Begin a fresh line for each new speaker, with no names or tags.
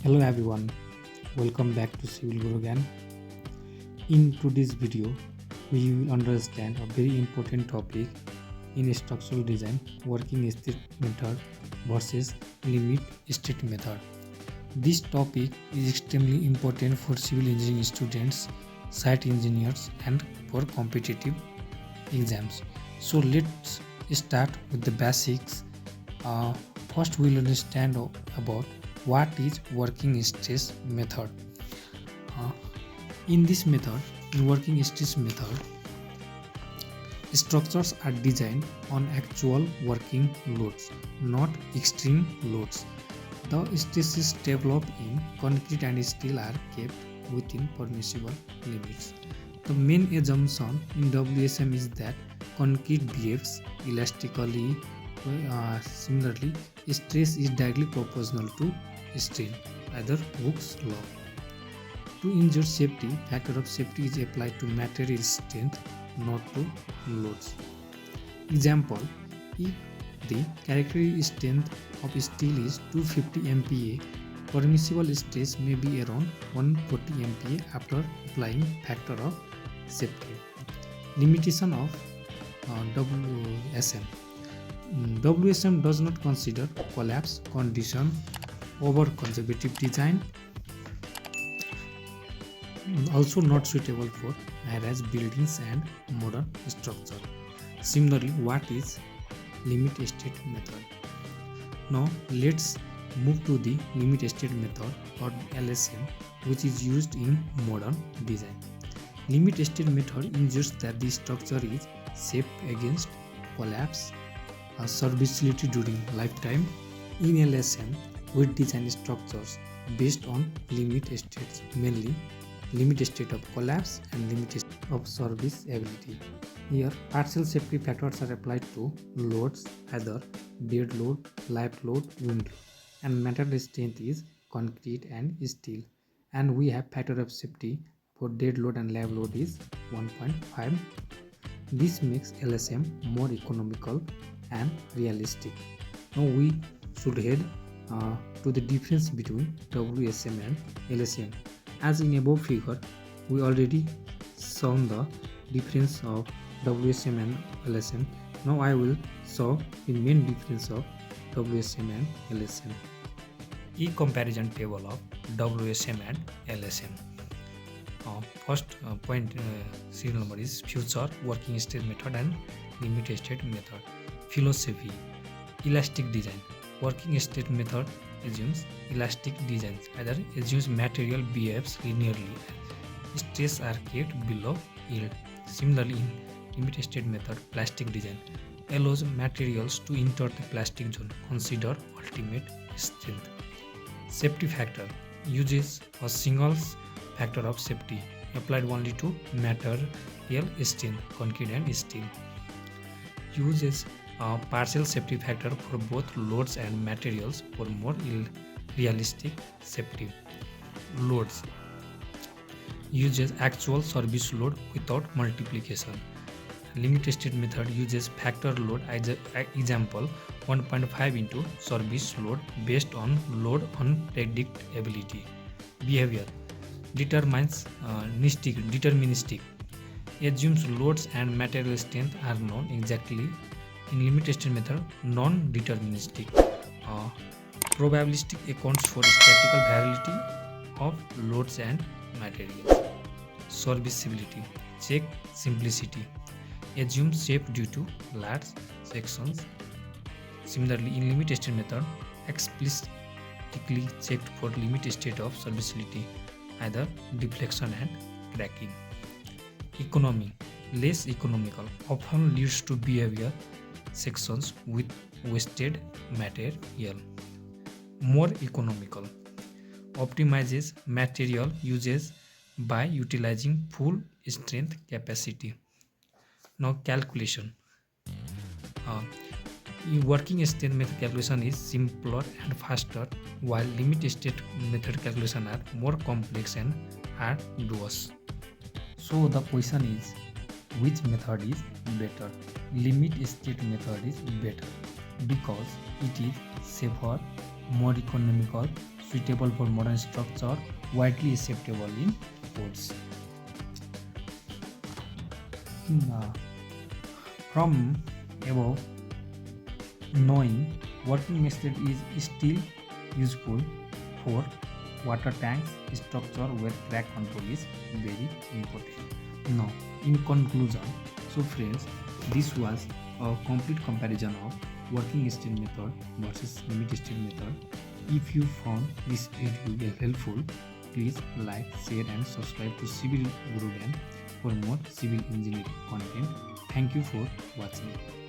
Hello everyone, welcome back to Civil Guru again. In today's video, we will understand a very important topic in structural design: working state method versus limit state method. This topic is extremely important for civil engineering students, site engineers, and for competitive exams. So let's start with the basics. Uh, First, we'll understand about what is working stress method. Uh, in this method, in working stress method, structures are designed on actual working loads, not extreme loads. The stresses developed in concrete and steel are kept within permissible limits. The main assumption in WSM is that concrete behaves elastically. Similarly, stress is directly proportional to strain, either Hooke's law. To ensure safety, factor of safety is applied to material strength, not to loads. Example: if the characteristic strength of steel is 250 MPa, permissible stress may be around 140 MPa after applying factor of safety. Limitation of WSM. WSM does not consider collapse condition. Over conservative design, also not suitable for high-rise buildings and modern structure. Similarly, what is limit state method? Now let's move to the limit state method, or LSM, which is used in modern design. Limit state method ensures that the structure is safe against collapse, serviceability during lifetime. In LSM, we design structures based on limit states, mainly limit state of collapse and limit state of serviceability. Here, partial safety factors are applied to loads, either dead load, live load, wind load, and material strength is concrete and steel. And we have factor of safety for dead load and live load is 1.5. This makes LSM more economical and realistic. Now we should head to the difference between WSM and LSM. As in above figure, we already shown the difference of WSM and LSM. Now I will show the main difference of WSM and LSM. E-comparison table of WSM and LSM. First point serial number is future working state method and limit state method. Philosophy: elastic design. Working state method assumes elastic design, either assumes material behaves linearly, stress are kept below yield. Similarly, in limit state method, plastic design allows materials to enter the plastic zone, consider ultimate strength. Safety factor uses a single factor of safety applied only to material strength, concrete and steel. Uses a partial safety factor for both loads and materials for more realistic safety. Loads uses actual service load without multiplication. Limit state method uses factor load, example 1.5 into service load based on load unpredictability. Behavior deterministic, assumes loads and material strength are known exactly. In limit state method, non-deterministic, probabilistic accounts for statistical variability of loads and materials. Serviceability check simplicity, assumes safe due to large sections. Similarly, in limit state method, explicitly checked for limit state of serviceability, either deflection and cracking. Economy less economical, often leads to behavior sections with wasted material. More economical, optimizes material usage by utilizing full strength capacity. Now calculation. Working state method calculation is simpler and faster, while limit state method calculation are more complex and arduous. So the question is, which method is better? Limit state method is better because it is safer, more economical, suitable for modern structure, widely acceptable in codes. From above, knowing working method is still useful for water tanks structure where crack control is very important. Now, in conclusion, so friends, this was a complete comparison of working steel method versus limit steel method. If you found this video helpful, please like, share and subscribe to Civil Guru for more civil engineering content. Thank you for watching.